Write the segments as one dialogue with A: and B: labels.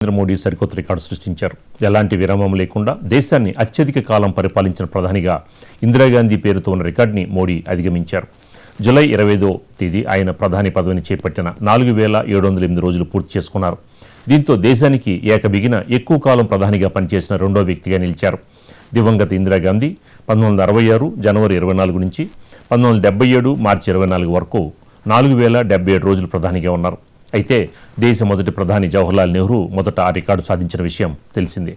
A: నరేంద్ర మోడీ సరికొత్త రికార్డు సృష్టించారు. ఎలాంటి విరామం లేకుండా దేశాన్ని అత్యధిక కాలం పరిపాలించిన ప్రధానిగా ఇందిరాగాంధీ పేరుతో ఉన్న రికార్డుని మోడీ అధిగమించారు. జూలై 25వ తేదీ ఆయన ప్రధాని పదవిని చేపట్టిన 4708 రోజులు పూర్తి చేసుకున్నారు. దీంతో దేశానికి ఏకబిగిన ఎక్కువ కాలం ప్రధానిగా పనిచేసిన రెండో వ్యక్తిగా నిలిచారు. దివంగత ఇందిరాగాంధీ 1966 జనవరి 24 నుంచి 1977 మార్చి 24 వరకు 4077 రోజులు ప్రధానిగా ఉన్నారు. అయితే దేశ మొదటి ప్రధాని జవహర్లాల్ నెహ్రూ మొదట ఆ రికార్డు సాధించిన విషయం తెలిసిందే.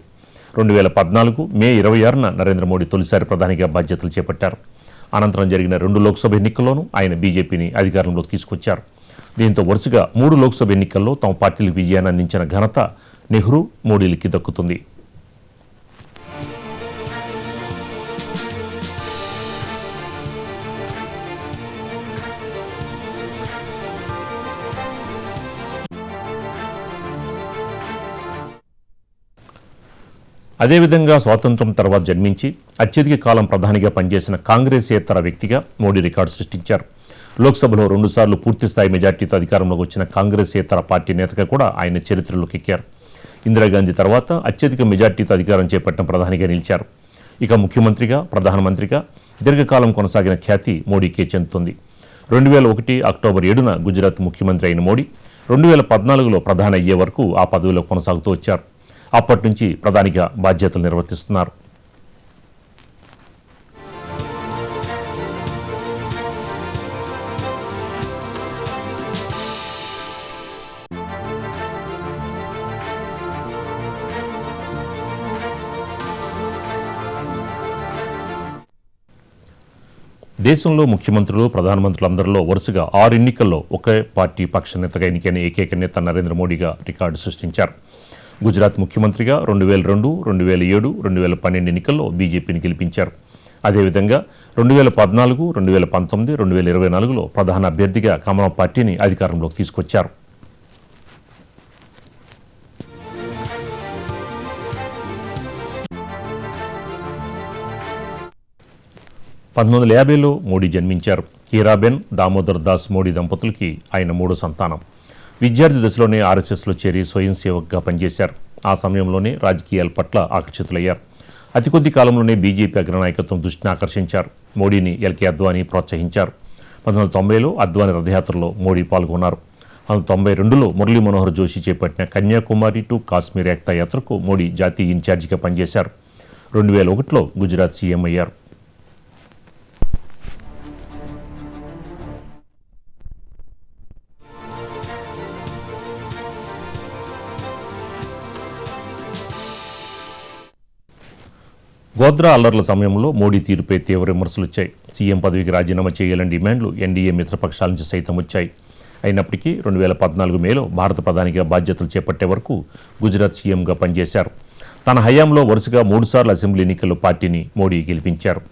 A: 2014 మే 26న నరేంద్ర మోడీ తొలిసారి ప్రధానిగా బాధ్యతలు చేపట్టారు. అనంతరం జరిగిన 2 లోక్సభ ఎన్నికల్లోనూ ఆయన బీజేపీని అధికారంలోకి తీసుకొచ్చారు. దీంతో వరుసగా 3 లోక్సభ ఎన్నికల్లో తమ పార్టీలకు విజయాన్ని అందించిన ఘనత నెహ్రూ, మోడీలకి దక్కుతుంది. అదేవిధంగా స్వాతంత్ర్యం తర్వాత జన్మించి అత్యధిక కాలం ప్రధానిగా పనిచేసిన కాంగ్రెసేతర వ్యక్తిగా మోడీ రికార్డు సృష్టించారు. లోక్సభలో 2 సార్లు పూర్తిస్థాయి మెజార్టీతో అధికారంలోకి వచ్చిన కాంగ్రెసేతర పార్టీ నేతగా కూడా ఆయన చరిత్రలోకి ఎక్కారు. ఇందిరాగాంధీ తర్వాత అత్యధిక మెజార్టీతో అధికారం చేపట్టిన ప్రధానిగా నిలిచారు. ఇక ముఖ్యమంత్రిగా, ప్రధానమంత్రిగా దీర్ఘకాలం కొనసాగిన ఖ్యాతి మోడీకే చెందుతుంది. 2001 అక్టోబర్ 7న గుజరాత్ ముఖ్యమంత్రి అయిన మోడీ 2014లో ప్రధాని అయ్యే వరకు ఆ పదవిలో కొనసాగుతూ వచ్చారు. అప్పటి నుంచి ప్రధానిగా బాధ్యతలు నిర్వర్తిస్తున్నారు. దేశంలో ముఖ్యమంత్రులు, ప్రధానమంత్రులందరిలో వరుసగా 6 ఎన్నికల్లో ఒకే పార్టీ పక్ష నేతగా ఎన్నికైన ఏకైక నేత నరేంద్ర మోడీగా రికార్డు సృష్టించారు. గుజరాత్ ముఖ్యమంత్రిగా 2002, 2007, 2012 ఎన్నికల్లో బీజేపీని గెలిపించారు. అదేవిధంగా 2014, 2019, 2024లో ప్రధాన అభ్యర్థిగా కమలం పార్టీని అధికారంలోకి తీసుకొచ్చారు. 1950లో మోడీ జన్మించారు. హీరాబెన్, దామోదర్ దాస్ మోడీ దంపతులకి ఆయన 3వ సంతానం. విద్యార్థి దశలోనే ఆర్ఎస్ఎస్లో చేరి స్వయం సేవక్గా పనిచేశారు. ఆ సమయంలోనే రాజకీయాల పట్ల ఆకర్షితులయ్యారు. అతి కొద్ది కాలంలోనే బీజేపీ అగ్రనాయకత్వం దృష్టిని ఆకర్షించారు. మోడీని ఎల్కే అద్వానీ ప్రోత్సహించారు. 1990లో అద్వానీ రథయాత్రలో మోడీ పాల్గొన్నారు. 1992లో మురళీ మనోహర్ జోషి చేపట్టిన కన్యాకుమారి టు కాశ్మీర్ ఏక్తా యాత్రకు మోడీ జాతీయ ఇన్ఛార్జిగా పనిచేశారు. 2001లో గుజరాత్ సీఎం అయ్యారు. గోద్రా అల్లర్ల సమయంలో మోడీ తీరుపై తీవ్ర విమర్శలు వచ్చాయి. సీఎం పదవికి రాజీనామా చేయాలని డిమాండ్లు ఎన్డీఏ మిత్రపక్షాల నుంచి సైతం వచ్చాయి. అయినప్పటికీ 2014 మేలో భారత ప్రధానిగా బాధ్యతలు చేపట్టే వరకు గుజరాత్ సీఎంగా పనిచేశారు. తన హయాంలో వరుసగా 3 సార్లు అసెంబ్లీ ఎన్నికల్లో పార్టీని మోడీ గెలిపించారు.